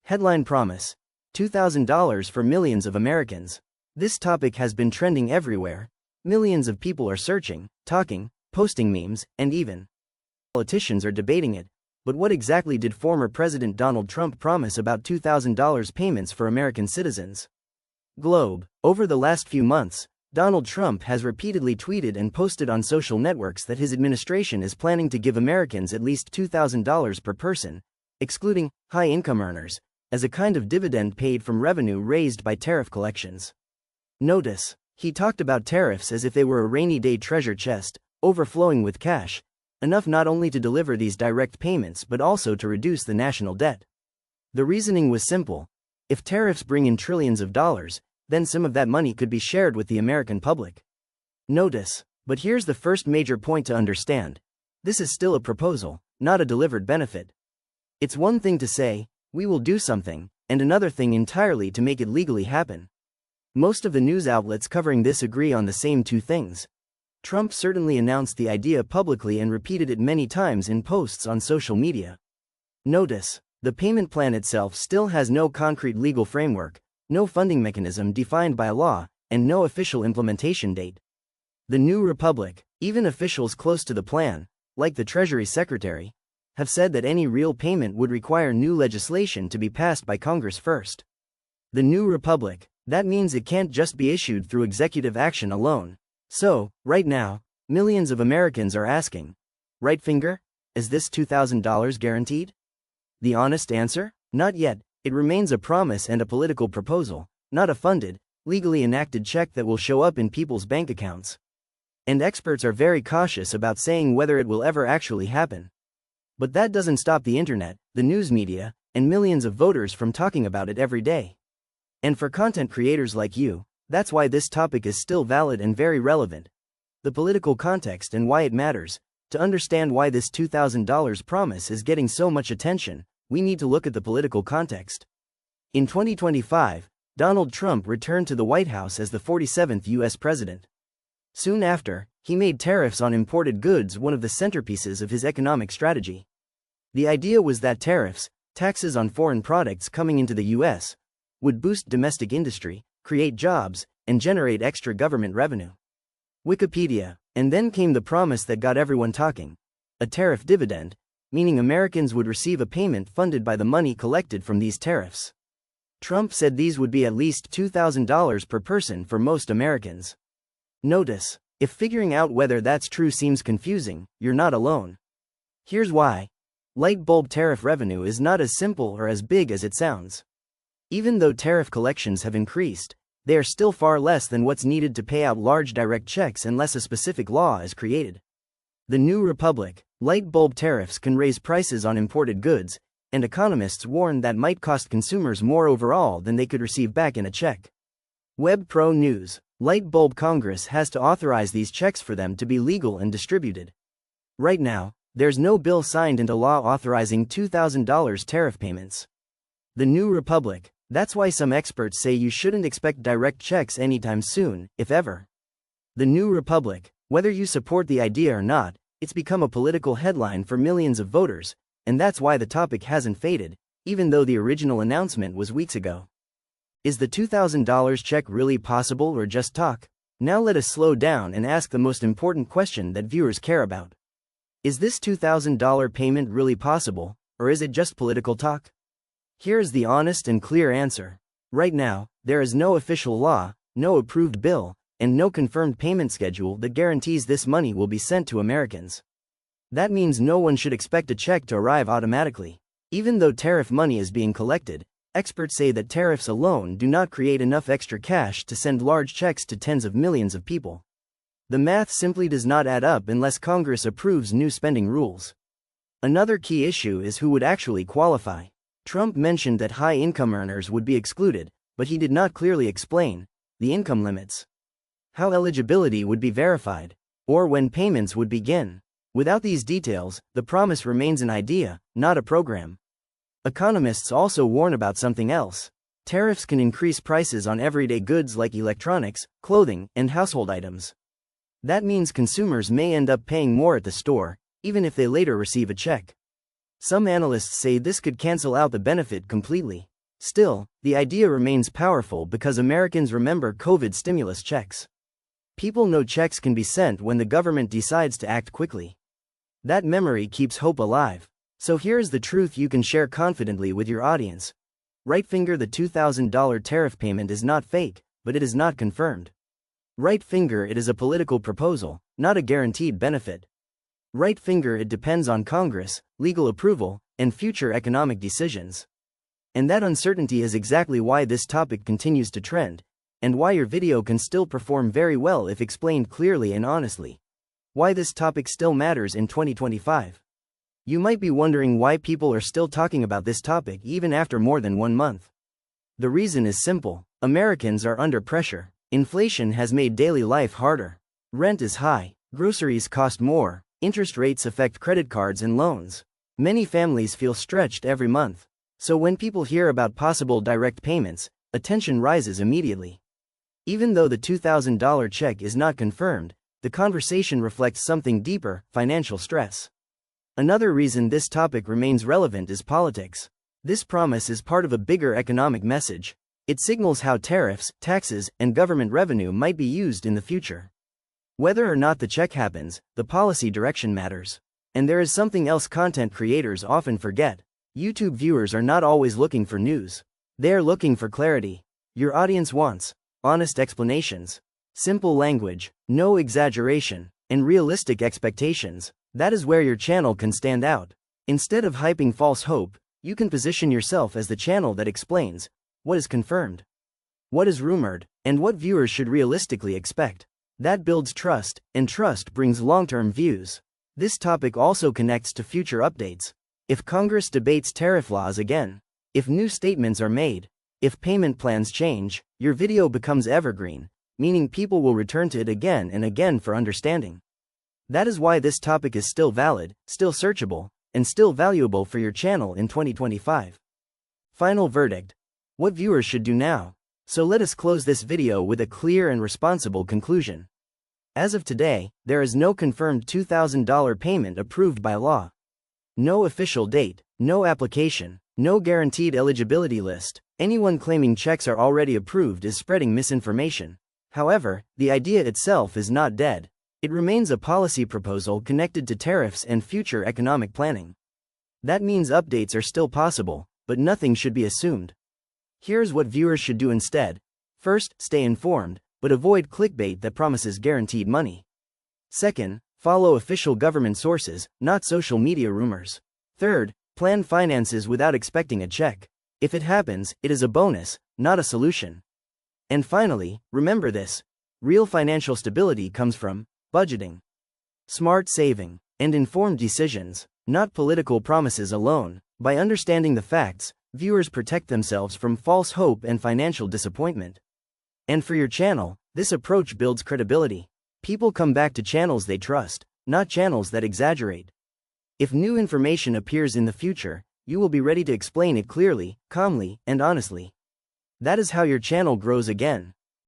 Headline promise: $2,000 for millions of Americans. This topic has been trending everywhere. Millions of people are searching, talking, posting memes, and even politicians are debating it. But what exactly did former President Donald Trump promise about $2,000 payments for American citizens? Globe. Over the last few months, Donald Trump has repeatedly tweeted and posted on social networks that his administration is planning to give Americans at least $2,000 per person, excluding high-income earners, as a kind of dividend paid from revenue raised by tariff collections. Notice, he talked about tariffs as if they were a rainy day treasure chest, overflowing with cash, enough not only to deliver these direct payments but also to reduce the national debt. The reasoning was simple: if tariffs bring in trillions of dollars, then some of that money could be shared with the American public. Notice, but here's the first major point to understand: this is still a proposal, not a delivered benefit. It's one thing to say, "We will do something," and another thing entirely to make it legally happen. Most of the news outlets covering this agree on the same two things. Trump certainly announced the idea publicly and repeated it many times in posts on social media. Notice, the payment plan itself still has no concrete legal framework, no funding mechanism defined by law, and no official implementation date. The New Republic, even officials close to the plan, like the Treasury Secretary, have said that any real payment would require new legislation to be passed by Congress first. The New Republic, that means it can't just be issued through executive action alone. So, right now, millions of Americans are asking, right finger, is this $2,000 guaranteed? The honest answer? Not yet. It remains a promise and a political proposal, not a funded, legally enacted check that will show up in people's bank accounts. And experts are very cautious about saying whether it will ever actually happen. But that doesn't stop the internet, the news media, and millions of voters from talking about it every day. And for content creators like you, that's why this topic is still valid and very relevant. The political context and why it matters. To understand why this $2,000 promise is getting so much attention, we need to look at the political context. In 2025, Donald Trump returned to the White House as the 47th U.S. president. Soon after, he made tariffs on imported goods one of the centerpieces of his economic strategy. The idea was that tariffs, taxes on foreign products coming into the U.S., would boost domestic industry, create jobs, and generate extra government revenue. Wikipedia. And then came the promise that got everyone talking: a tariff dividend, meaning Americans would receive a payment funded by the money collected from these tariffs. Trump said these would be at least $2,000 per person for most Americans. Notice, if figuring out whether that's true seems confusing, you're not alone. Here's why. Light bulb tariff revenue is not as simple or as big as it sounds. Even though tariff collections have increased, they are still far less than what's needed to pay out large direct checks unless a specific law is created. The New Republic, light bulb tariffs can raise prices on imported goods, and economists warn that might cost consumers more overall than they could receive back in a check. Web Pro News. Light bulb Congress has to authorize these checks for them to be legal and distributed. Right now, there's no bill signed into law authorizing $2,000 tariff payments. The New Republic. That's why some experts say you shouldn't expect direct checks anytime soon, if ever. The New Republic. Whether you support the idea or not, it's become a political headline for millions of voters, and that's why the topic hasn't faded, even though the original announcement was weeks ago. Is the $2,000 check really possible or just talk? Now let us slow down and ask the most important question that viewers care about. Is this $2,000 payment really possible, or is it just political talk? Here is the honest and clear answer. Right now, there is no official law, no approved bill, and no confirmed payment schedule that guarantees this money will be sent to Americans. That means no one should expect a check to arrive automatically. Even though tariff money is being collected, experts say that tariffs alone do not create enough extra cash to send large checks to tens of millions of people. The math simply does not add up unless Congress approves new spending rules. Another key issue is who would actually qualify. Trump mentioned that high-income earners would be excluded, but he did not clearly explain the income limits, how eligibility would be verified, or when payments would begin. Without these details, the promise remains an idea, not a program. Economists also warn about something else. Tariffs can increase prices on everyday goods like electronics, clothing, and household items. That means consumers may end up paying more at the store, even if they later receive a check. Some analysts say this could cancel out the benefit completely. Still, the idea remains powerful because Americans remember COVID stimulus checks. People know checks can be sent when the government decides to act quickly. That memory keeps hope alive. So here's the truth you can share confidently with your audience. Right finger, the $2,000 tariff payment is not fake, but it is not confirmed. Right finger, it is a political proposal, not a guaranteed benefit. Right finger, it depends on Congress, legal approval, and future economic decisions. And that uncertainty is exactly why this topic continues to trend, and why your video can still perform very well if explained clearly and honestly. Why this topic still matters in 2025. You might be wondering why people are still talking about this topic even after more than 1 month. The reason is simple. Americans are under pressure. Inflation has made daily life harder. Rent is high, groceries cost more, interest rates affect credit cards and loans. Many families feel stretched every month. So when people hear about possible direct payments, attention rises immediately. Even though the $2,000 check is not confirmed, the conversation reflects something deeper: financial stress. Another reason this topic remains relevant is politics. This promise is part of a bigger economic message. It signals how tariffs, taxes, and government revenue might be used in the future. Whether or not the check happens, the policy direction matters. And there is something else content creators often forget. YouTube viewers are not always looking for news. They are looking for clarity. Your audience wants honest explanations, simple language, no exaggeration, and realistic expectations. That is where your channel can stand out. Instead of hyping false hope, you can position yourself as the channel that explains what is confirmed, what is rumored, and what viewers should realistically expect. That builds trust, and trust brings long-term views. This topic also connects to future updates. If Congress debates tariff laws again, if new statements are made, if payment plans change, your video becomes evergreen, meaning people will return to it again and again for understanding. That is why this topic is still valid, still searchable, and still valuable for your channel in 2025. Final verdict. What viewers should do now. So let us close this video with a clear and responsible conclusion. As of today, there is no confirmed $2,000 payment approved by law. No official date, no application, no guaranteed eligibility list. Anyone claiming checks are already approved is spreading misinformation. However, the idea itself is not dead. It remains a policy proposal connected to tariffs and future economic planning. That means updates are still possible, but nothing should be assumed. Here's what viewers should do instead. First, stay informed, but avoid clickbait that promises guaranteed money. Second, follow official government sources, not social media rumors. Third, plan finances without expecting a check. If it happens, it is a bonus, not a solution. And finally, remember this: real financial stability comes from budgeting, smart saving, and informed decisions, not political promises alone. By understanding the facts, viewers protect themselves from false hope and financial disappointment. And for your channel, this approach builds credibility. People come back to channels they trust, not channels that exaggerate. If new information appears in the future, you will be ready to explain it clearly, calmly, and honestly. That is how your channel grows again.